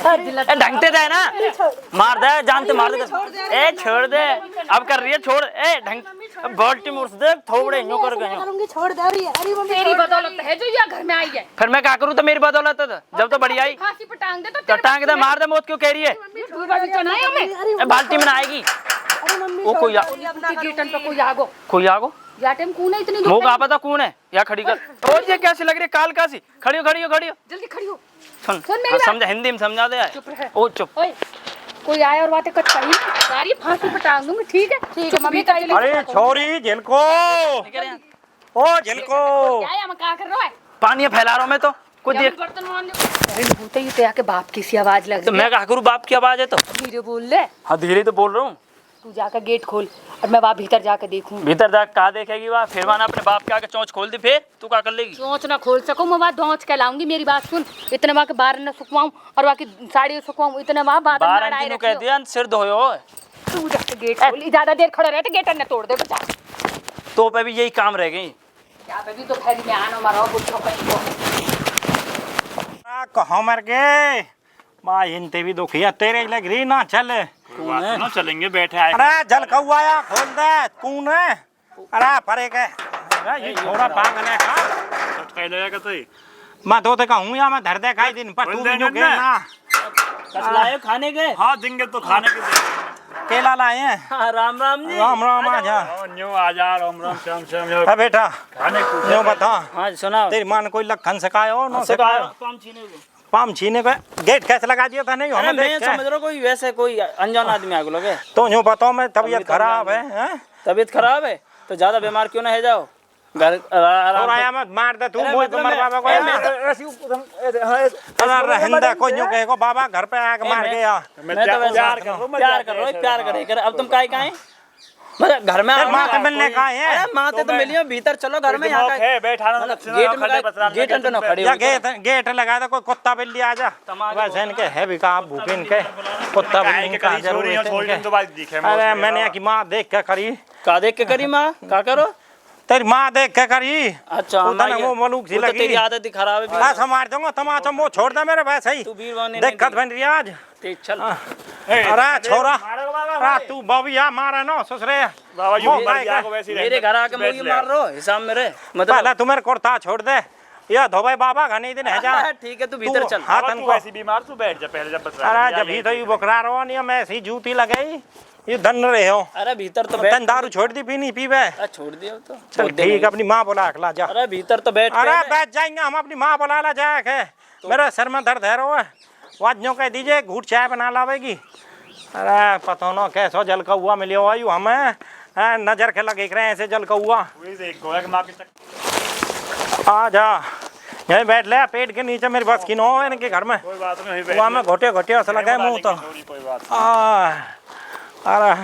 ढंगते दे ना, मार दे, जानते मार दे। ए छोड़ दे, अब कर रही है, छोड़। ए ढंग बोल्टी मुर्स दे, थोबड़े यूं कर गए। छोड़ दे रही है। अरे मम्मी तेरी बदौलत है जो यहाँ घर में आई है। फिर मैं क्या करूँ? तो मेरी बदौलत है, जब तो बड़ी आई फांसी पे टांग दे तो टांग दे, मार दे, मौत क्यों कह रही है? बाल्टी में आएगी वो कोई गेटन पे कोई आगो या टाइम कौन है इतनी वो का पता कौन है? या खड़ी कर। और ये कैसी लग रही है? काल कासी खड़ी हो, खड़ी हो, खड़ी हो। जल्दी खड़ी हो। सुन मेरी बात। समझा, हिंदी में समझा दे। चुप रह। ओ चुप। ओए कोई आया और बातें कट कही सारी फांसी पे टांग दूंगी। ठीक है मम्मी का। अरे छोरी झिलको, ओ झिलको, क्या है? हम क्या कर रहा है? पानी फैला रहा हूँ मैं तो कुछ देर। बर्तन मान लो। अरे भूते ही तो आके बाप की सी आवाज लग तो रही है। मैं क्या करूँ? बाप की आवाज है तो धीरे बोल ले। हाँ धीरे तो बोल रहा हूँ। तू जाकर गेट खोल और मैं वहाँ भीतर जाकर देखूं। भीतर जा कहा देखेगी वहाँ? फिर माना अपने बाप के आगे चोंच खोल दी, फिर तू क्या कर लेगी? चोंच ना खोल सकूं मैं वहाँ धोंच के लाऊंगी। मेरी बात सुन, इतने वहाँ के बाहर न सुखवाऊं और वहाँ की साड़ी सुखवाऊं, इतने वहाँ बाद में लड़ाई बाहर कह दिया सिर धोयो। तू जाके गेट खोल। ज्यादा देर खड़े रहे तो गेट ने तोड़ दे बचा। तो पे भी यही काम रह गई। क्या बेबी तो फैली में आना मारो बुढ़ो कहीं को। कहाँ मर गए? माँ हिंते भी दुखिया तेरे लग रही ना। चल ना चलेंगे, बैठे आए। अरे जल कौआ आया, खोल दे। कौन है? अरे परे के ये छोरा पागल है का? सटकाई लगेगा तो ही। मैं तो कहूँ या मैं धर दे खाई दिन पर तू भी नो के ना। लाए खाने के? हाँ देंगे तो खाने के देंगे। केला लाए हैं। हाँ, राम राम जी। राम राम आजा। न्यू आजा, राम राम श्याम श्याम। है बेटा खाने को न्यू बता। हाँ सुना तेरी माँ ने कोई लखन सिखायो नो सिखायो? सिखायो? पाम छीने का गेट कैसे लगा दिया था? नहीं अरे हमें मैं देख समझ रहा हूँ कोई वैसे कोई अनजान आदमी आगे लगे। तो यूँ बताओ मैं तबीयत खराब है हैं? तबीयत खराब है तो ज्यादा बीमार क्यों ना है? जाओ घर और आया मत मार दे तू मोई मर बाबा को। अरे रहंदा कोई यूँ कहेगा बाबा घर पे आके मार गया। मैं तो प्यार कर रहा हूँ, प्यार करे। अब तुम काय कहाँ मतलब घर में माँ से मिलने का है? अरे माँ से तो मिलियो, भीतर चलो घर में। यहाँ है बैठा ना गेट अंदर ना खड़े या गेट लगा दे कोई कुत्ता बिल्ली आ जा। वैसे इनके है भी कहा भूखे इनके कुत्ता बिल्ली का जरूरी है। अरे मैंने की माँ देख के करी। का देख के करी माँ? का करो? तेरी माँ देख के करी। अच्छा वो मलूक सी लगी। तेरी आदत ही खराब है। ऐसा मार दूंगा तमाचा मुँह छोड़ दे मेरे वैसे ही। तू वीर बने दिक्कत बन रही आज। चल। अरे छोरा अरे तू बबिया मारे ना ससुरे। मेरे घर आके मुझे मार रहा हो हिसाब मेरे मतलब। पहले तू मेरे कुर्ता छोड़ दे। या धोबे बाबा घने दिन है जा। ठीक है तू भीतर चल। हाँ तन को ऐसी बीमार तू बैठ जा पहले जब बस। अरे जब ही तो ये बुकरा रहो नहीं मैं ऐसी जूती लगाई ये धन रहे हो। अरे भीतर तो बैठ। तन दारू छोड़ दी पीनी पीवे? छोड़ दिया तो चल ठीक अपनी माँ बुला अखला जा। अरे भीतर तो बैठ। अरे बैठ जाएंगे हम अपनी माँ बुला ला जाके। मेरे सर में दर्द है रो वाजों कह दीजिए घूट चाय बना लावेगी। अरे पता ना कैसो जल का हुआ मिले आयु हमें नजर के लगे रहे ऐसे जल का हुआ। आ जा यहीं बैठ ले पेट के नीचे मेरी बस की नो है इनके घर में। कोई बात नहीं वहाँ में घोटे घोटे ऐसा लगा मुँह तो। कोई बात अरे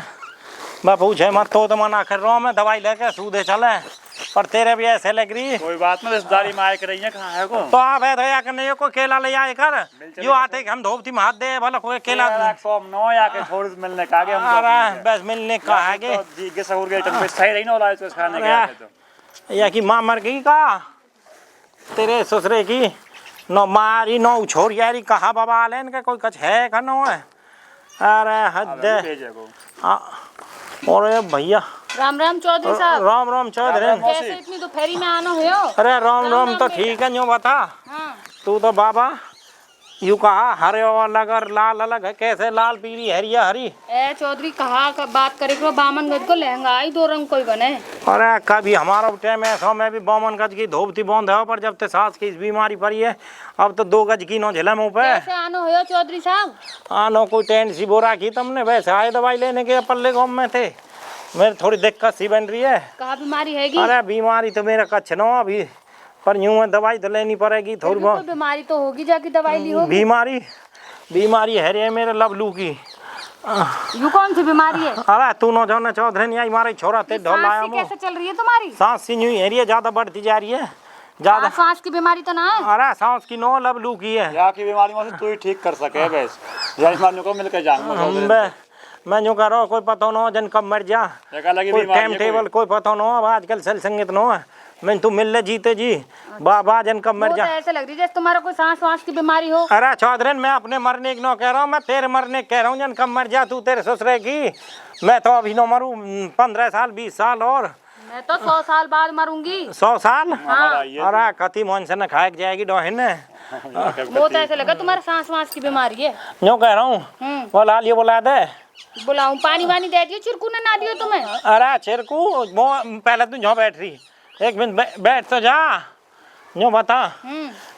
मैं पूछे मत तो मना कर रहा हूँ मैं दवाई लेके सूदे चले पर तेरे भी ऐसे लग रही। कोई बात नहीं रिश्तेदारी में आए कर रही है कहाँ है को तो आप है करने कोई केला ले आए कर जो आते हम धोपती में हाथ दे भला कोई केला नो आके थोड़ी मिलने का आगे हम अरे बस मिलने का आगे जी के सहूर के टन पे सही रही ना लाए तो खाने के तो या की माँ मर गई का तेरे ससुरे की नो मारी नो छोड़ यारी कहा बाबा आले इनका कोई कुछ है का नो है। अरे हद और भैया राम राम चौधरी साहब। राम राम चौधरी। कैसे इतनी दोपहरी में आना हो? अरे राम राम तो ठीक है यूँ बता। हाँ। तू तो बाबा यू कहा हरे अलग और लाल अलग है कैसे लाल पीली हरिया हरी? ए चौधरी कहा बात करे को बामन गज को लहंगा आई दो रंग कोई बने। अरे कभी हमारा टाइम ऐसा मैं भी बामन गज की धोपती बंद है पर जब से सांस की इस बीमारी पड़ी है अब तो 2 गज की नो झेला मुँह पे। कैसे आना हो चौधरी साहब? नो कोई टेंट सी बोरा की तुमने वैसे आए दवाई लेने के पल्ले गाँव में थे मेरे थोड़ी दिक्कत सी बन रही है। कहा बीमारी हैगी? अरे बीमारी तो मेरा कच्छ नो अभी पर यूं है दवाई तो लेनी पड़ेगी थोड़ी बहुत। बीमारी तो होगी जाके दवाई ली होगी। बीमारी है रे मेरे लबलू की। यू कौन सी बीमारी है? अरे तू नो जाने चौधरी नहीं आई मारे छोरा ते ढोलाया सांस कैसे चल रही है तुम्हारी? सांस सी यूं है ज्यादा बढ़ती जा रही है ज्यादा। सांस की बीमारी तो ना है? अरे सांस की नो लबलू की है। यहाँ की बीमारी में से तू ही ठीक कर सके बस जन को मिलकर जाऊंगा मैं यूँ कह रहा हूँ कोई पता न हो जन कब मर जा कोई टाइम टेबल कोई पता न हो। अब आजकल सल संगीत न हो मैं तू मिल ले जीते जी बाबा जन कब मर वो तो जा। ऐसे लग रही है जैसे तुम्हारा कोई सांस वास की बीमारी हो। अरे चौधरी मैं अपने मरने की नो कह रहा हूँ, मैं तेरे मरने कह रहा हूँ। जन कब मर जा तू तेरे ससुरे की, मैं तो अभी न मरूँ 15 साल 20 साल और मैं तो 100 साल बाद मरूंगी। 100 साल। हाँ। अरे कति मन से न खाए जाएगी डोहिन ने। वो तो ऐसे लगा तुम्हारा सांस वास की बीमारी है। यूँ कह रहा हूँ वो लाल ये बुला दे। बुलाऊं? पानी वानी दे दियो, चिरकू ने ना दियो तुम्हें? अरे चिरकू वो पहले तू जो बैठ रही, एक मिनट बैठ तो जा। यूँ बता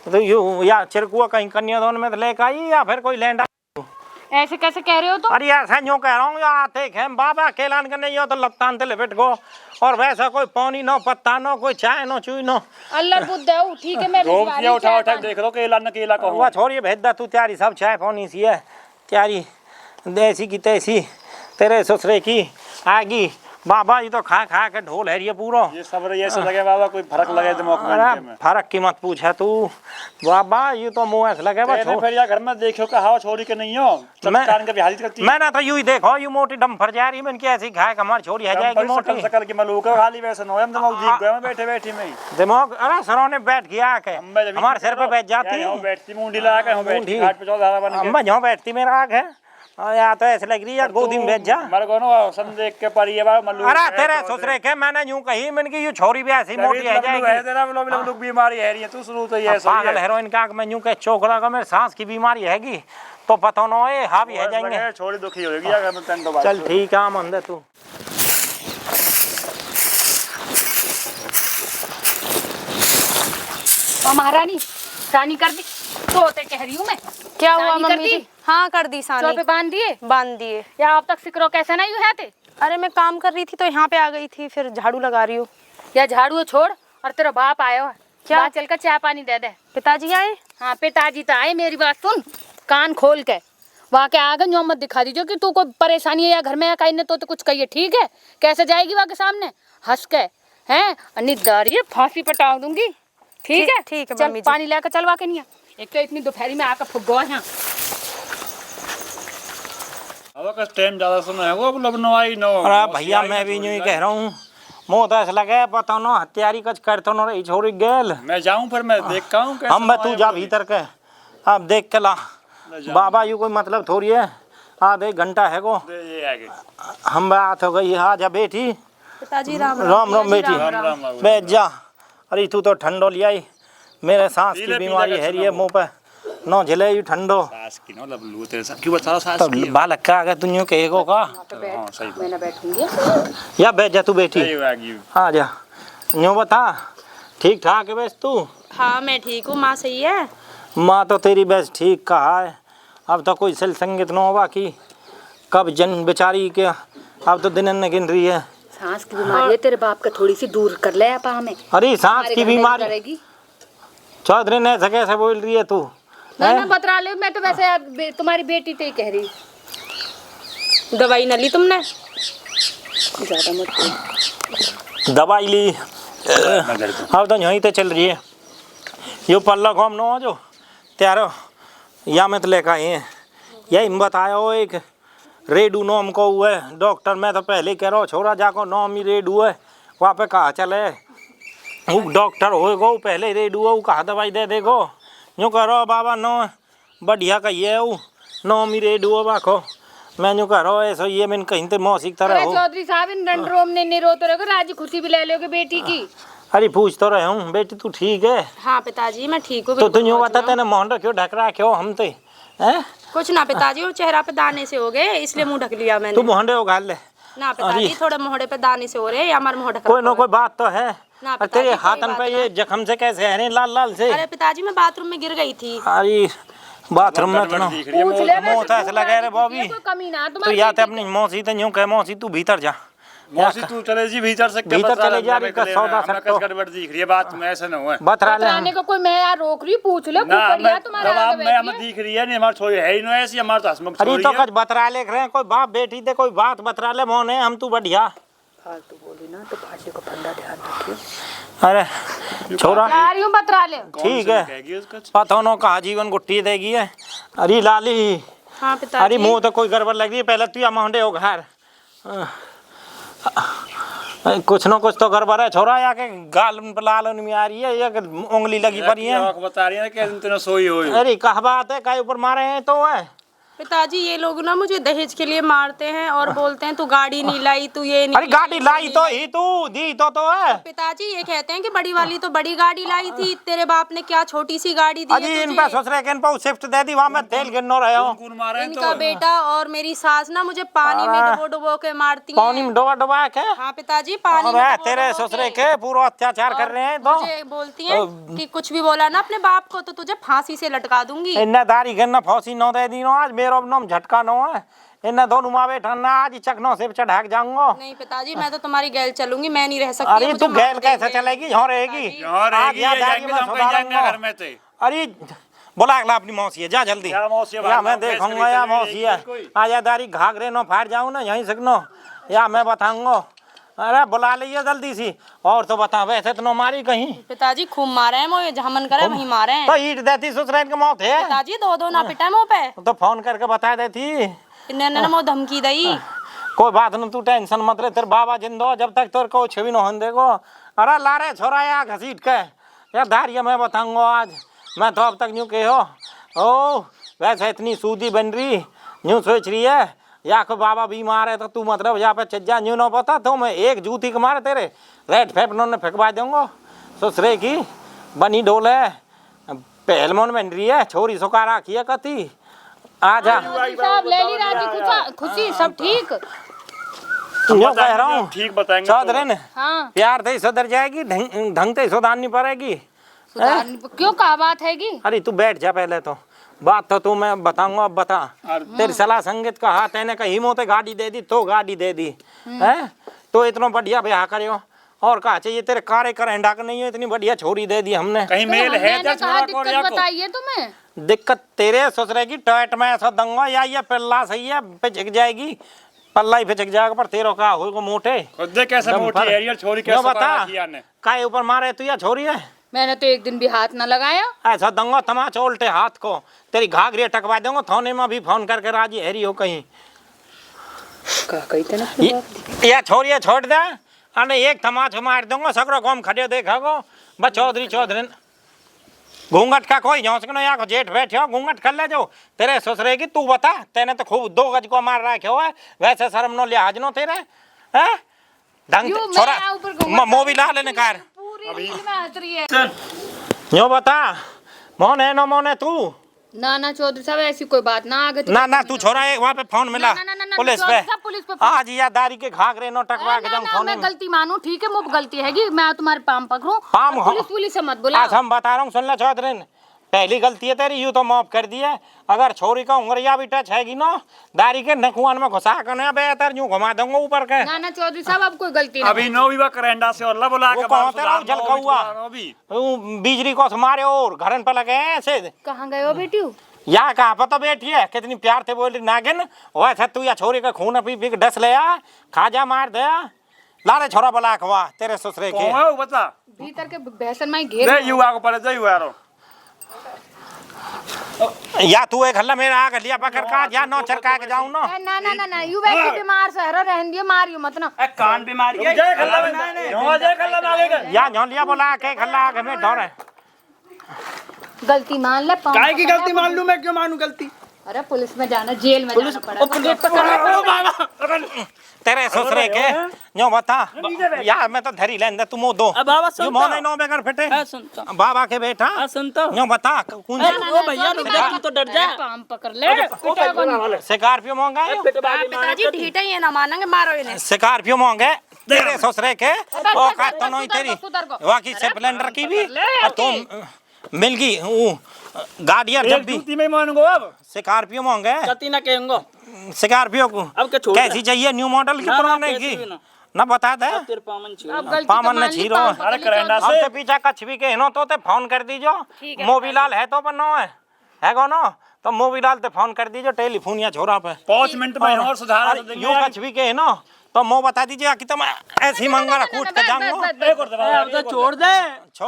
तो यू या चिरकुआ कहीं कन्यादान में तो लेकर आई या फिर कोई लैंड। ऐसे कैसे कह रहे हो तुम? अरे ऐसा यूँ कह रहा हूँ आते हैं बाबा अकेला करने यो तो लपतान ते लपेट को, और वैसा कोई पानी नो पत्ता नो कोई चाय नो चुई नो। अल्लाह बुद्ध है, ठीक है मैं भिजवा रही हूँ उठा चाय उठा पानी। देख लो केला न केला कहूँ। वह छोड़िए भेज दा तू त्यारी सब चाय पानी सी है त्यारी देसी की तैसी तेरे ससुरे की आगी। बाबा ये तो खा खा के ढोल है ये पूरा। ये सब ऐसे लगे बाबा कोई फर्क लगे दिमाग में इनके में। फर्क की मत पूछा तू बाबा, ये तो मुँह ऐसे लगे बस। फिर यार घर में देखो कहा छोड़ी के नहीं हो चमत्कार के भी हाजिर करती। मैं ना तो यूं ही देखो यू मोटी डम्फर जा रही मैंने ऐसी खाए हमारी छोड़ी है जाएगी मोटी सकल के मलूक खाली वैसे न हो हम दिमाग जीत गए बैठे बैठे में दिमाग। अरे सरों ने बैठ गया के हमारे सिर पे बैठ जाती है बैठती मुंडी लगा के हम बैठती घाट पे चौधारा बन के अम्मा जहाँ बैठती मेरा आग है या तो ऐसे लग रही है गोदी में बैठ जा। मर गो ना सन देख के पड़ी है मलूक। अरे तेरे ससुरे के मैंने यूं कही मैंने की यू छोरी भी ऐसी मोटी है जाएगी। तेरा लोग बीमारी है ये तू शुरू तो ये ऐसा पागल हेरोइन का मैं यूं कह चोकरा का मेरे सांस की बीमारी हैगी तो पता न होए हावी है जाएंगे। छोड़ी दुखी होगी अगर मैं तन तो चल ठीक है आम अंदर तू। महारानी सानी कर दी तो होते कह रही हूँ मैं। क्या हुआ सानी कर मम्मी दी? जी? हाँ कर दी चौपे सानी, बांध दिए? बांध दिए। या अब तक सिकरो कैसे ना यूं है थे? अरे मैं काम कर रही थी तो यहाँ पे आ गई थी, फिर झाड़ू लगा रही हूँ। या झाड़ू छोड़ और तेरा बाप आयो है क्या? वहाँ चल कर चाय पानी दे दे। पिताजी आए? हाँ पिताजी तो आए, मेरी बात सुन कान खोल के। वहाँ के आगे जो मत दिखा दीजिए कि तू कोई परेशानी है या घर में या कहीं ने तो कुछ कहिए, ठीक है? कैसे जाएगी वहाँ के सामने हंस के हैं निदारी फांसी पर टांग दूंगी, ठीक है? ठीक है चल मम्मी जी। पानी लेकर चलवा के नहीं। एक तो इतनी दोपहरी में आकर फुग गए हैं। अब का टाइम ज्यादा समय है वो अब नवाई नो। अरे भैया मैं भी यूं ही कह रहा हूँ मुँह तो ऐसा लगे पता न हत्यारी कुछ कर तो न रही छोड़ी गेल। मैं जाऊं फिर मैं देखता हूं कैसे। हम मैं तू जा भीतर के अब देख के ला बाबा यू कोई मतलब थोड़ी है आधे घंटा है को ये आगे हम बात हो गई। हाँ जा बेटी पिताजी राम राम राम बेटी राम बैठ जा। अरे तू तो ठंडो लिया मेरे सांस की बीमारी है रही है मुँह पे न झिले यू ठंडो सास की नो लबलू तेरे साथ क्यों बता सास तो की बालक का अगर तू यूं कहेगो का हां सही मैं ना बैठूंगी। या बैठ जा तू बेटी सही आगे आ जा यूं बता ठीक ठाक है बस तू? हाँ मैं ठीक हूँ, माँ सही है? माँ तो तेरी बस ठीक कहा है। अब तो कोई सल संगीत न होगा कि कब जन बेचारी के अब तो दिन न गिन रही है। सांस की बीमारी है तेरे बाप का, थोड़ी सी दूर कर ले आपा हमें। अरे सांस की बीमारी चौधरी ने ऐसा कैसे बोल रही है तू? मैं बतरा ले, मैं तो वैसे तुम्हारी बेटी तो ही कह रही। दवाई न ली तुमने? ज्यादा मत बोल। दवाई ली अब तो यहीं तो चल रही है यो पल्ला घूम न हो जो त्यारो या में तो लेकर आए हैं यही बताया हो एक रेडू नाम को हुआ है डॉक्टर। मैं तो पहले कह रहा हूँ छोरा जाको नाम ही रेडू है वहाँ पे कहा चले वो डॉक्टर होएगो पहले रेडू है वो कहा दवाई दे देगो यूँ कह रहा बाबा नो बढ़िया कहिए है वो नाम ही रेडू है बाको। मैं यूँ कह रहा हूँ ऐसा ये मैंने कहीं तो मौसी की तरह हो। चौधरी साहब इन डंडरोम ने नहीं रोते रहोगे, राजी खुशी भी ले लोगे बेटी की। अरे पूछ तो रहे हूँ बेटी तू ठीक है? हाँ पिताजी मैं ठीक हूँ। तो तू यूँ बता तेने मोहन क्यों ढक रहा क्यों हम तो हैं? कुछ ना पिताजी, वो चेहरा पे दाने से हो गए इसलिए मुंह ढक लिया मैंने। तू मोहंडे उगाल ले ना पिताजी थोड़े मोहड़े पे दाने से हो रहे, हमारे मुंह ढक कोई ना कोई बात तो है। ना और पिताजी, तेरे कोई हाथन बात पे ना। ये जख्म से कैसे है लाल लाल से? अरे पिताजी मैं बाथरूम में गिर गई थी। अरे बाथरूम में तो दिख रही है पूछ ले मुँह तो ऐसे लगे रे बॉबी कोई कमी ना तो तुम्हारी या तो अपनी मौसी तो यूँ कह मौसी तू भीतर जा मौसी तू चले जी भीतर से भीतर चले जा रही का सौदा सकतो गड़बड़ दिख रही है बात में ऐसा ना हुआ बतरा ले बताने को कोई मैं यार रोक रही, पूछ लो ना कुछ मैं तुम्हारे दवा आगे में हमें बैठी है। दिख रही है नहीं हमारे छोरी है ही ना ऐसी हमारे तो हसमुख अरे छोरी तो है। कुछ बतरा ले रहे हैं कोई बाप बेटी दे कोई बात बतरा ले मोने हम तू बढ़िया फालतू बोली ना तो फांसी को फंदा ध्यान रखियो। अरे छोरा जा रही हूँ बतरा ले। ठीक है कहेगी उसका पता नो कहा जीवन गुट्टी देगी है। अरे लाली हाँ अरे पिताजी। मुँह तो कोई गड़बड़ लग रही है पहले तू या मोहंडे हो घर कुछ न कुछ तो गड़बड़ है छोरा, या के गाल लाल में आ रही है या कि उंगली लगी पड़ी है। बता रही है कि तुमने सोई हो। अरे कहा बात है, काय ऊपर मारे हैं तो है। पिताजी ये लोग ना मुझे दहेज के लिए मारते हैं और बोलते हैं तू गाड़ी नहीं लाई, तू ये नहीं अरे गाड़ी लाई तो ही तू दी तो है। पिताजी ये कहते हैं कि बड़ी वाली तो बड़ी गाड़ी लाई थी, तेरे बाप ने क्या छोटी सी गाड़ी दी अजी है इन पे सोच रहे कि इन पे शिफ्ट दे दी, वहां मैं तेल गिनो रहे हो। इनका बेटा और मेरी सास ना मुझे पानी में डुबो डुबो के मारती हैं। पानी में डुबा डुबा के? हाँ पिताजी पानी में डुबो तेरे डुबो ससुरे के। के पूरा अत्याचार कर रहे हैं तो मुझे बोलती हैं कि कुछ भी बोला ना अपने बाप को तो तुझे फांसी से लटका दूंगी। इन्ना दारी गन्ना फांसी न दे दी आज मेरो नाम झटका न है। इन्ना दोनों माँ बेटा ना आज चकनों से चढ़ा के जाऊंगा। नहीं पिताजी मैं तो तुम्हारी गैल चलूंगी, मैं नहीं रह सकती। अरे तू गैल कैसे चलेगी? यहाँ रहेगी घर में। अरे बोला अगला अपनी मौसी है, जा जल्दी या मैं देखूंगा या मौसी है आजादारी घाघरे नो फाड़ जाऊं ना यहीं सकनो या मैं बताऊंगा। अरे बुला लीजिए जल्दी सी। और तो बता वैसे तो मारी कहीं? पिताजी खूब मारे हैं मोए, जहाँ मन करे वहीं मारे हैं। तो ईट देती ससुराल के मौत है। पिताजी दो ना पिटा मुँह पे तो फोन करके बता देती। इन्होंने ना मुँह धमकी दई। कोई बात नहीं, तू टेंशन मत ले, तेरे बाबा जिंदो जब तक तेरे को छवि न होने देगो। अरे लारे छोरा या घसीट के या दारिया मैं बताऊंगा आज। मैं तो अब तक यूँ कहो ओ वैसे इतनी सूदी बन रही यूँ सोच रही है या को बाबा बीमार है तो तू मतलब यहाँ पे चज्जा यूँ ना पता तो मैं एक जूती के मारे तेरे रेड फेपनों ने फेंकवा दूंगा। ससुरे की बनी डोल है पहलमोन बन रही है, छोरी सुखा रखी है कती। आ जा साहब ले ली राजी खुशी सब ठीक। यूँ कह रहा हूँ ठीक बताएंगे चौधरी हाँ प्यार से सुधर जाएगी, ढंग से सुधारनी पड़ेगी। क्यों क्या बात हैगी? अरे तू बैठ जा पहले तो बात तो तू मैं बताऊंगा। अब बता तेरी सलाह संगीत का हाथ है कहीं मोते गाड़ी दे दी तो गाड़ी दे दी है तो इतना बढ़िया ब्याह करियो और कहा चाहिए तेरे कार्य कर हंडा कर नहीं है इतनी बढ़िया छोरी दे दी हमने। कहीं मेल है बताइए तुम्हें दिक्कत तेरे ससुरे की टैट में ऐसा दंगा या ये पल्ला सही है पिचक जाएगी, पल्ला ही फिचक जाएगा पर तेरो का होगा मोटे कैसे मोटी है छोरी कैसे बता काय ऊपर मारे तू या छोरी है? मैंने तो एक दिन भी हाथ न लगाया। ऐसा दंगा तमाचा उल्टे हाथ को तेरी घाघरी टकवा दूंगा थाने में भी फोन करके राजी हैरी हो कहीं या छोरिया छोड़ दे अरे एक तमाचा मार दूंगा सगरो गांव खड़े देखोगो बस चौधरी घूंघट का कोई झोंसकनो या को जेठ बैठे घूंघट कर ले जो तेरे ससुरे की तू बता तेने तो खूब 2 गज को मार रखे हो वैसे शर्म नो लिहाज नो तेरे है ढंग छोरा मोबिल ला लेने कार यो बता मोन है नो मोन है तू ना चौधरी साहब ऐसी कोई बात ना आगे ना तू छोरा वहाँ पे फोन मिला पुलिस पे आज या दारी के घाघरे नो टकवा के जम फोन मैं गलती मानूं ठीक है मुझ गलती हैगी मैं तुम्हारे पाम पकड़ूं पाम पुलिस से मत बुला। आज हम बता रहा हूँ सुन ले चौधरी पहली गलती है तेरी यूँ तो माफ कर दी है अगर छोरी का उंगरिया भी टच हैगी ना दारी के नकुआन में घुसा कर बेहतर यूँ घुमा दूंगा ऊपर के। ना चौधरी साहब अब कोई गलती नहीं अभी नो विवाह करंडा से और बुला के कहां तेरा झलका हुआ बिजली को मारे और घरन पे लगे ऐसे कहाँ गए हो बेटी? या कहाँ पता बेटी है कितनी प्यार से बोल रही नागिन वैसे तू या छोरी का खून पी पी डस ले आ खा जा मार दे लारे छोरा बला खवा तेरे ससुरे के बता भीतर के भैसन में घेर युवा को पड़े युवा या तू एक हल्ला मेरा आग लिया पकड़ का या नौ चरका के जाऊं ना यू वैसे बीमार सहरो रहन दियो मारियो मत ना कान बीमारी है जय खल्ला में या झों लिया बोला के खल्ला आग में डर है गलती मान ले काहे की गलती मान लूं मैं क्यों मानूं गलती? अरे पुलिस में जाना जेल में जाना पड़ा तेरे ससुरे के यो बता यार मैं तो धरी लेंदे तुम दो बाबा सुन यो मोने नो बेगर फटे बाबा के बेटा सुन तो यो बता कौन ओ भैया रुक जा तू तो डर जा पाम पकड़ ले स्कॉर्पियो महंगा है पिताजी ढीठा ही है ना मानेंगे मारो इन्हें। स्कॉर्पियो महंगे तेरे ससुरे के ओ का तो नहीं तेरी वाकी स्प्लेंडर की भी तुम मिल गई गाड़ियां जब भी में मानूंगा अब स्कॉर्पियो महंगे कति ना कहेंगे स्कॉर्पियो को अब के छोड़ कैसी चाहिए न्यू मॉडल की पुराने की ना बता दे तेरे पामन छी पामन ने छीरो अरे करंडा अब ते पीछा कछ भी के नो तो ते फोन कर दीजो मोबिलाल है तो बनो है गो नो तो मोबिलाल ते फोन कर दीजो टेलीफोन या छोरा पे 5 मिनट में और सुधार यू कछ भी के नो तो मो बता दीजिए कि तुम ऐसी मंगरा कूट के जाऊंगा छोड़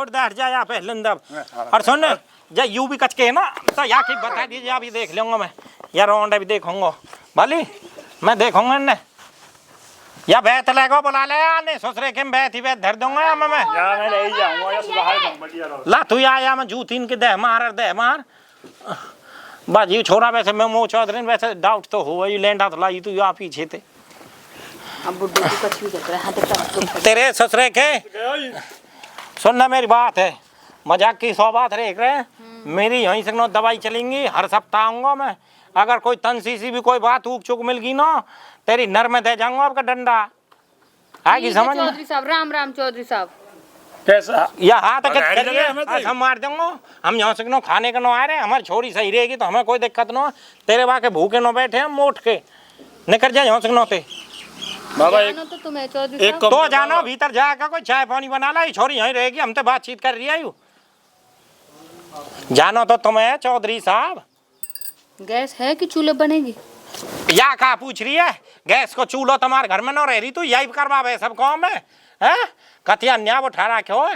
दे हट जा या पहले दब और सुन जा यू भी कच के है ना तो या की बता दीजिए अभी देख लूंगा मैं या रोंडा भी देखूंगा भली मैं देखूंगा इन्हें या बैठ लेगो बुला ले आने ससुरे के बैठ ही बैठ धर दूंगा मैं या मैं ले जाऊंगा या सुबह ही बढ़िया रहो ला तू आया मैं जूतीन के दे मार बाजी छोरा वैसे मैं मो चौधरी वैसे डाउट तो हो वही लैंड हाथ लाई तू यहाँ पीछे थे अब बुड्ढे को कछ भी कर रहा है तेरे ससुरे के सुनना मेरी बात है मजाक की 100 बात रह रहे मेरी यहीं से दवाई चलेंगी हर सप्ताह आऊंगा मैं अगर कोई तनसी सी भी कोई बात ऊक चुक मिल गई ना तेरी नर में दे जाऊंगा आपका डंडा आएगी समझ में चौधरी साहब राम राम चौधरी साहब कैसा या हाथ तक गाड़ी करिए चले, हमें तो- हम मार दूंगा हम यहाँ से नो खाने का नो आ रहे हमारी छोरी सही रहेगी तो हमें कोई दिक्कत ना तेरे वहाँ के भूखे नो बैठे हम मोट के निकल जाए यहाँ से नोते बाबा जानो तो तुम्हें चौधरी एक साहब तो जानो भीतर जाकर कोई चाय पानी बना ला ये छोरी यहीं रहेगी हम तो बातचीत कर रही है जानो तो तुम्हें चौधरी साहब गैस है कि चूल्हे बनेगी या का पूछ रही है गैस को चूल्हो तुम्हारे घर में न रह रही तू यही करवावे सब काम में है कथिया न्याय उठा रखे हो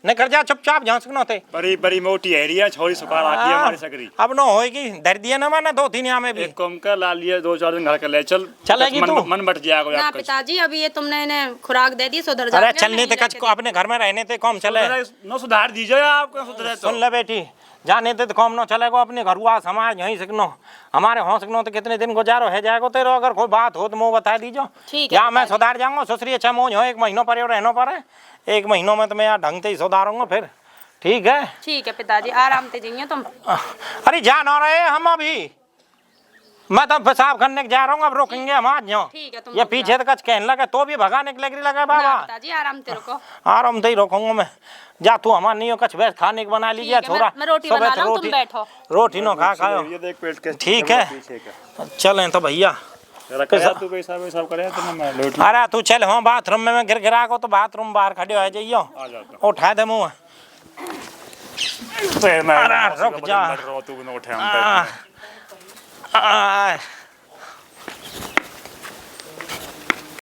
निकल जा चुपचाप झांस नोते बड़ी बड़ी मोटी एरिया छोरी सुखा रखी है हमारी सकरी अब न होएगी धर दिया ना मैंने 2-3 यहाँ में भी एक कम का ला लिया 2-4 दिन घर का ले चल चलेगी मन, तू? मन बट जाएगा ना आपका पिताजी अभी ये तुमने इन्हें खुराक दे दी सुधर अरे जाएंगे, चलने नहीं ते कच को अपने घर में रहने ते कौन चले न सुधार दीजिए आपको सुधरे तो सुन ले बेटी जाने ते तो कौन न चलेगा अपने घर हुआ हमारे यहीं सकनो हमारे हो सकनो तो कितने दिन गुजारो है जाएगा तेरे अगर कोई बात हो तो मुँह बता दीजिए ठीक है या मैं सुधार जाऊंगा ससुरी अच्छा मोज हो 1 महीनों पर रहना पर है 1 महीनों में तो मैं यहाँ ढंग से ही सुधारूंगा फिर ठीक है ठीक है पिताजी आराम से जाइए तुम अरे जा ना रहे हम अभी मैं तो पेशाब करने जा रहा हूँ अब रोकेंगे हम आज जाओ ठीक है, तुम ये रुक पीछे तो कच कहने लगा तो भी भगाने के लगी लगा ना बाबा पिताजी आराम से रुको आराम से ही रोकूंगा मैं जा तू हमारा नहीं हो कछ वैसे खाने के बना लीजिए ठीक है, छोरा मैं रोटी सुबह बना तो लाऊं, तुम बैठो। रोटी नो खा खाओ ये देख पेट के ठीक है। पीछे का चलें तो भैया रखा तू पैसा वैसा करे तो मैं लौट अरे तू चल हाँ बाथरूम में मैं गिर गिरा को तो बाथरूम बाहर खड़े हो जाइयो आ जाता उठा दे मुँह तो मैं अरे रुक जा। तू न उठे हम आ, आ,